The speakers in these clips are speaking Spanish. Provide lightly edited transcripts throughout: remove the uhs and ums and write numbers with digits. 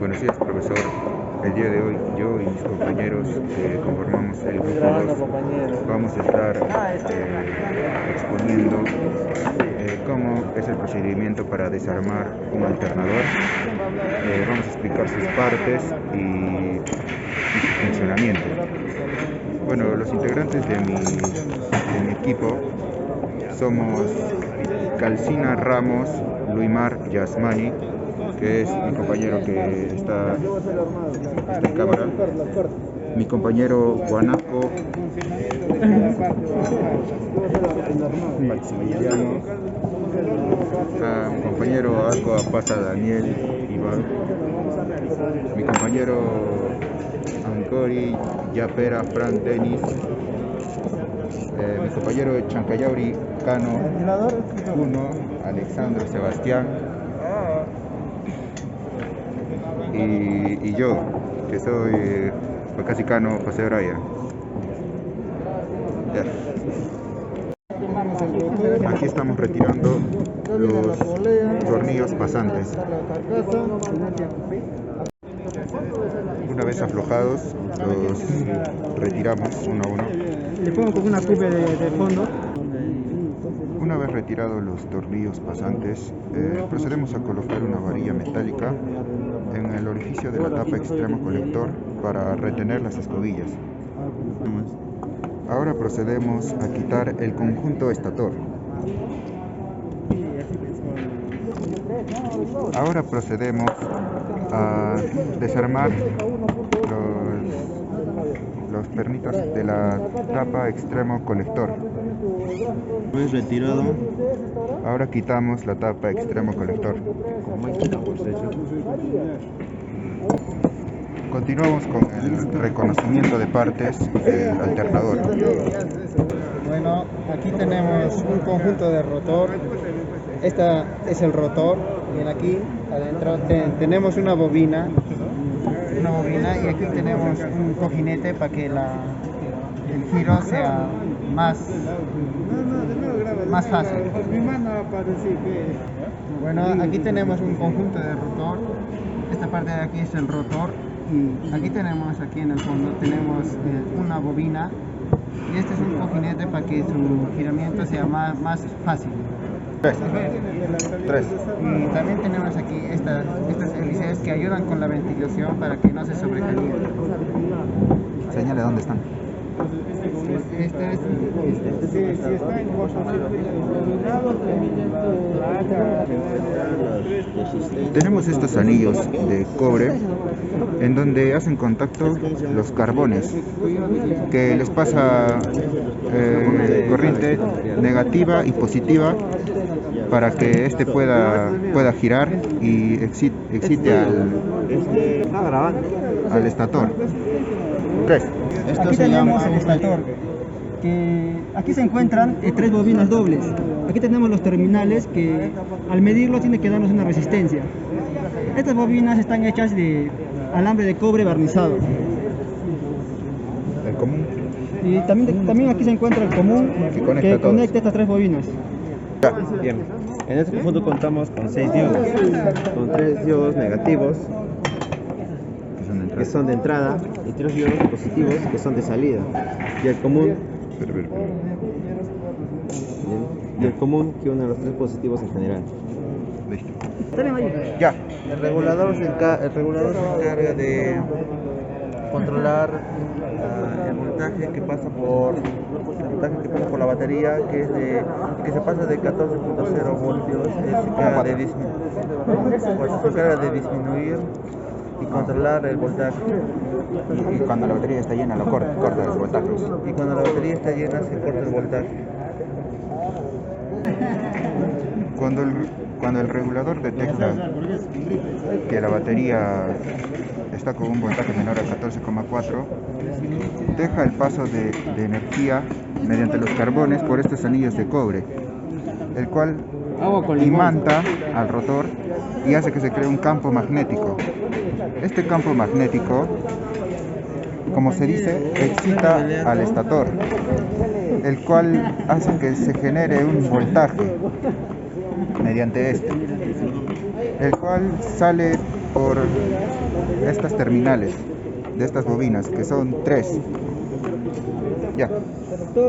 Buenos días, profesor. El día de hoy yo y mis compañeros que conformamos el grupo 2 vamos a estar exponiendo cómo es el procedimiento para desarmar un alternador. Vamos a explicar sus partes y su funcionamiento. Bueno, los integrantes de mi equipo somos Calcina Ramos, Luimar Yasmani, que es mi compañero que está en cámara, mi compañero Guanaco, Maximiliano, mi compañero Arco Apasa Daniel Iván, mi compañero Ancori Yapera Fran Denis, mi compañero Chancayauri Cano Uno, Alexandro Sebastián, y yo, que soy Pacasicano José Braya. Aquí estamos retirando los tornillos pasantes. Una vez aflojados, los retiramos uno a uno. Le pongo con una cubia de fondo. Una vez retirados los tornillos pasantes, procedemos a colocar una varilla metálica en el orificio de la tapa extremo colector para retener las escobillas. Ahora procedemos a quitar el conjunto estator. Ahora procedemos a desarmar los pernitos de la tapa extremo colector. Una vez retirado, ahora quitamos la tapa extremo colector. Continuamos con el reconocimiento de partes del alternador. Bueno, aquí tenemos un conjunto de rotor. Esta es el rotor. Bien, aquí adentro tenemos una bobina y aquí tenemos un cojinete para que el giro sea más fácil. Bueno, aquí tenemos un conjunto de rotor. Esta parte de aquí es el rotor y aquí tenemos, aquí en el fondo tenemos una bobina y este es un cojinete para que su giramiento sea más fácil. Tres. Y también tenemos aquí estas hélices que ayudan con la ventilación para que no se sobrecaliente. Señale dónde están. Tenemos estos anillos de cobre en donde hacen contacto los carbones, que les pasa corriente negativa y positiva para que este pueda girar y excite al estator. Aquí tenemos el estator, que aquí se encuentran tres bobinas dobles. Aquí tenemos los terminales que al medirlo tiene que darnos una resistencia. Estas bobinas están hechas de alambre de cobre barnizado. El común. Y también aquí se encuentra el común que conecta estas tres bobinas. Bien, en este conjunto contamos con 6 diodos, con 3 diodos negativos que son de entrada y 3 diodos positivos que son de salida, y el común que une a los 3 positivos en general. Listo. Ya. El regulador se encarga de controlar el voltaje que pasa por la batería, que se pasa de 14.0 voltios. Se encarga de disminuir y controlar el voltaje. Y cuando la batería está llena, lo corta los voltajes. Y cuando la batería está llena, se corta el voltaje. Cuando el regulador detecta que la batería está con un voltaje menor a 14,4, deja el paso de energía mediante los carbones por estos anillos de cobre, el cual imanta al rotor y hace que se cree un campo magnético. Este campo magnético, como se dice, excita al estator, el cual hace que se genere un voltaje mediante este, el cual sale por estas terminales de estas bobinas, que son 3. Ya.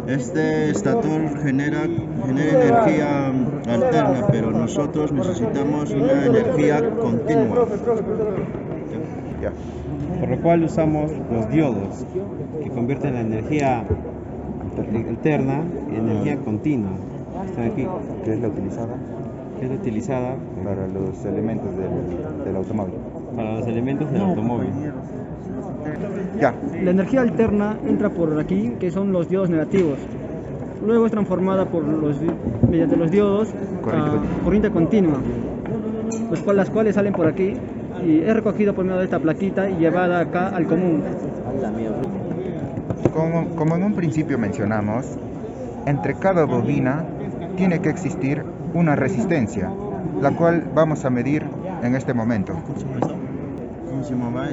Este estator genera energía alterna, pero nosotros necesitamos una energía continua. Ya. Por lo cual usamos los diodos, que convierten la energía alterna en energía continua. Están aquí, ¿Qué es la utilizada? que es utilizada Para los elementos del automóvil. para los elementos del automóvil. Ya. La energía alterna entra por aquí, que son los diodos negativos. Luego es transformada mediante los diodos a corriente continua, las cuales salen por aquí y es recogido por medio de esta plaquita y llevada acá al común. Como en un principio mencionamos, entre cada bobina tiene que existir una resistencia, la cual vamos a medir en este momento.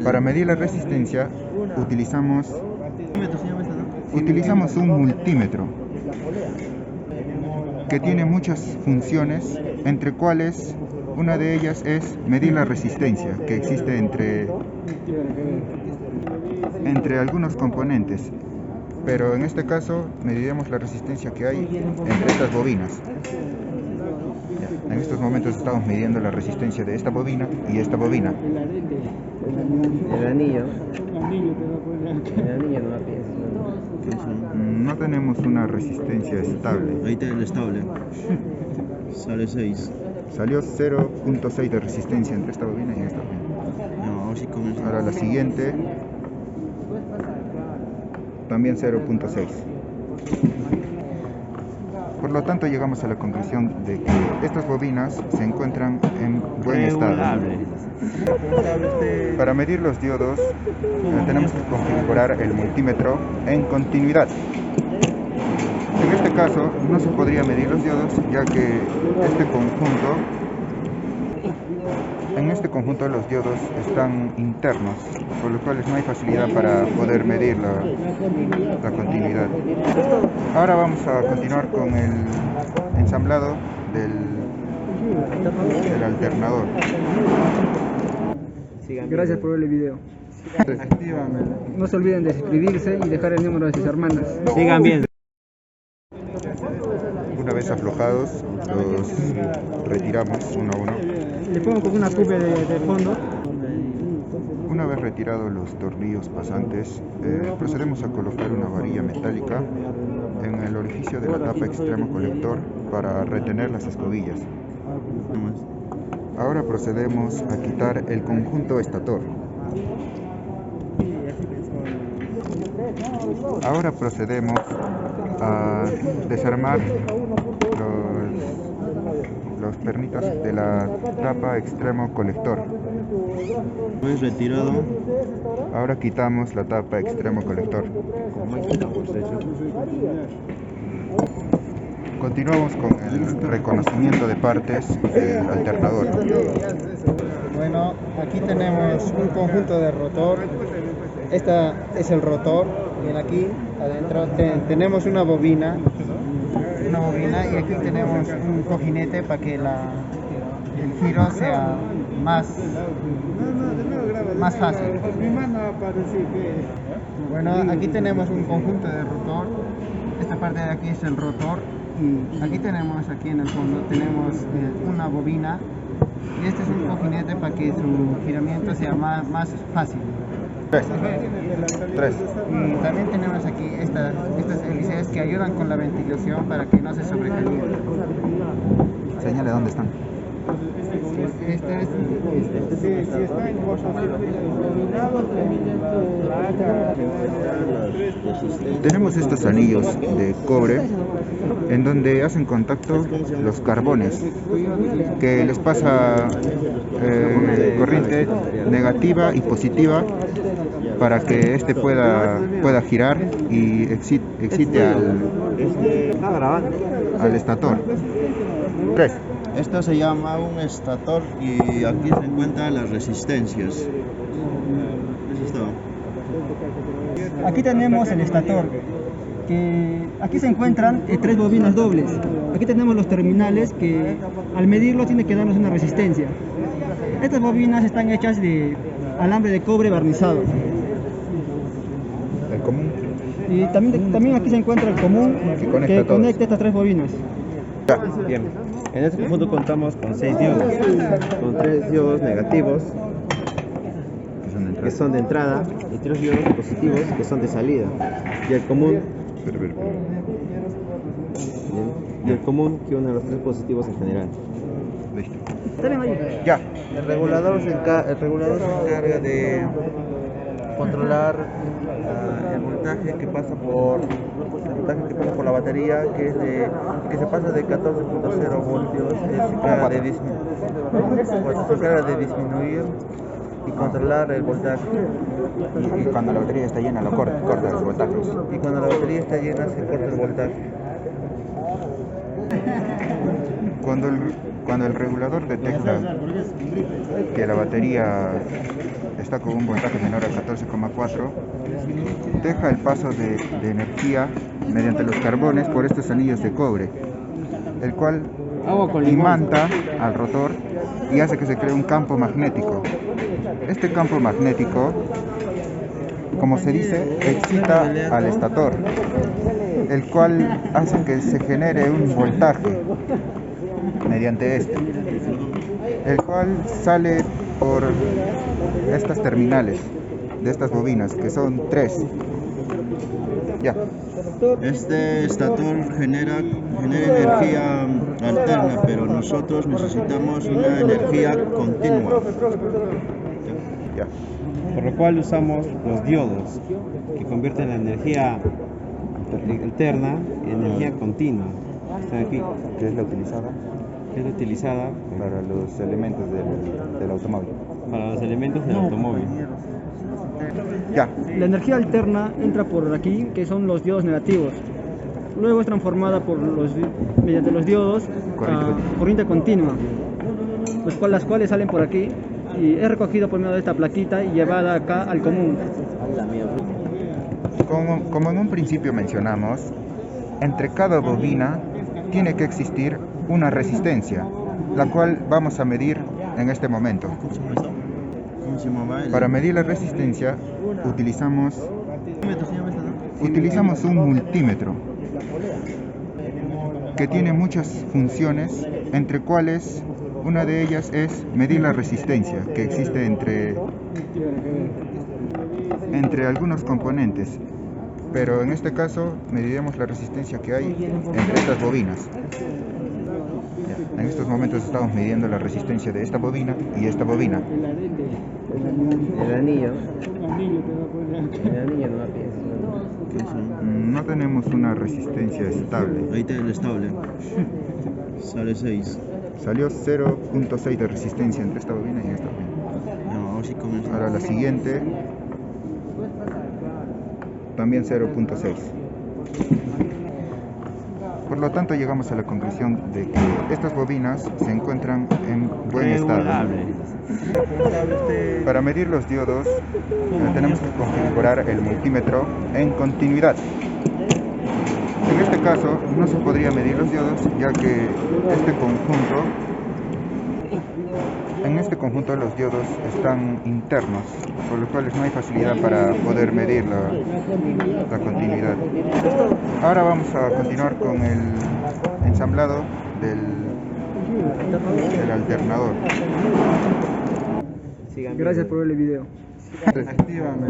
Para medir la resistencia utilizamos un multímetro que tiene muchas funciones, entre cuales una de ellas es medir la resistencia que existe entre algunos componentes, pero en este caso mediremos la resistencia que hay entre estas bobinas. En estos momentos estamos midiendo la resistencia de esta bobina y esta bobina. El anillo no la piensas. No tenemos una resistencia estable. Ahí está el estable. Sale 6. Salió 0.6 de resistencia entre esta bobina y esta bobina. No, ahora sí con Ahora la siguiente, también 0.6. Por lo tanto llegamos a la conclusión de que estas bobinas se encuentran en buen estado. Para medir los diodos tenemos que configurar el multímetro en continuidad. En este caso no se podría medir los diodos, ya que en este conjunto los diodos están internos, por lo cual no hay facilidad para poder medir la continuidad. Ahora vamos a continuar con el ensamblado del alternador. Gracias por ver el video. No se olviden de suscribirse y dejar el número de sus hermanas. Sigan bien. Una vez aflojados, los retiramos uno a uno. Le pongo con una cubia de fondo. Una vez retirados los tornillos pasantes, procedemos a colocar una varilla metálica en el orificio de la tapa extremo colector para retener las escobillas. Ahora procedemos a quitar el conjunto estator. Ahora procedemos a desarmar los pernitos de la tapa extremo colector. Pues retirado. Ahora quitamos la tapa extremo colector. Continuamos con el reconocimiento de partes del alternador. Bueno, aquí tenemos un conjunto de rotor. Esta es el rotor. Bien, aquí adentro tenemos una bobina y aquí tenemos un cojinete para que el giro sea más fácil. Bueno, aquí tenemos un conjunto de rotor. Esta parte de aquí es el rotor y aquí en el fondo tenemos una bobina y este es un cojinete para que su giramiento sea más fácil. 3. Y también tenemos aquí estas hélices que ayudan con la ventilación para que no se sobrecaliente. Señale dónde están. Tenemos estos anillos de cobre en donde hacen contacto los carbones, que les pasa corriente negativa y positiva para que este pueda girar y excite al estator. 3. Esto se llama un estator y aquí se encuentran las resistencias. Eso es todo. Aquí tenemos el estator, que aquí se encuentran 3 bobinas dobles. Aquí tenemos los terminales que al medirlo tiene que darnos una resistencia. Estas bobinas están hechas de alambre de cobre barnizado. El común. Y también aquí se encuentra el común Que conecta que todas. conecta estas 3 bobinas. Bien, en este conjunto contamos con 6 diodos, con 3 diodos negativos que son de entrada y 3 diodos positivos que son de salida. Y el común, bien, y el común que une a los 3 positivos en general. Listo. ¿Salen ahí? Ya. El regulador se encarga de controlar el voltaje que pasa por la batería, que se pasa de 14.0 voltios, se encarga de disminuir y controlar el voltaje. Y cuando la batería está llena lo corta los voltajes. Y cuando la batería está llena se corta el voltaje. Cuando el regulador detecta que la batería está con un voltaje menor a 14,4, deja el paso de energía mediante los carbones por estos anillos de cobre, el cual imanta al rotor y hace que se cree un campo magnético. Este campo magnético, como se dice, excita al estator, el cual hace que se genere un voltaje mediante este, el cual sale por estas terminales de estas bobinas, que son 3. Ya. Este estator genera energía alterna, pero nosotros necesitamos una energía continua. Ya. Por lo cual usamos los diodos que convierten la energía alterna en energía continua. Están aquí, Que es la utilizada que es utilizada para los elementos del automóvil. para los elementos del automóvil. Ya. La energía alterna entra por aquí, que son los diodos negativos. Luego es transformada mediante los diodos a corriente continua, las cuales salen por aquí y es recogido por medio de esta plaquita y llevada acá al común. Como en un principio mencionamos, entre cada bobina tiene que existir una resistencia, la cual vamos a medir en este momento. ¿Cómo se llama? Para medir la resistencia utilizamos un multímetro que tiene muchas funciones, entre cuales una de ellas es medir la resistencia que existe entre algunos componentes, pero en este caso mediremos la resistencia que hay entre estas bobinas. En estos momentos estamos midiendo la resistencia de esta bobina y esta bobina. El anillo no la piensas. No tenemos una resistencia estable. Ahí está el estable. Sale 6. Salió 0.6 de resistencia entre esta bobina y esta bobina. No, ahora sí comienza. Ahora la siguiente, también 0.6. Por lo tanto llegamos a la conclusión de que estas bobinas se encuentran en buen estado. Para medir los diodos tenemos que configurar el multímetro en continuidad. En este caso no se podría medir los diodos, ya que en este conjunto los diodos están internos, por lo cual no hay facilidad para poder medir la continuidad. Ahora vamos a continuar con el ensamblado del alternador. Gracias por ver el video. Actívame.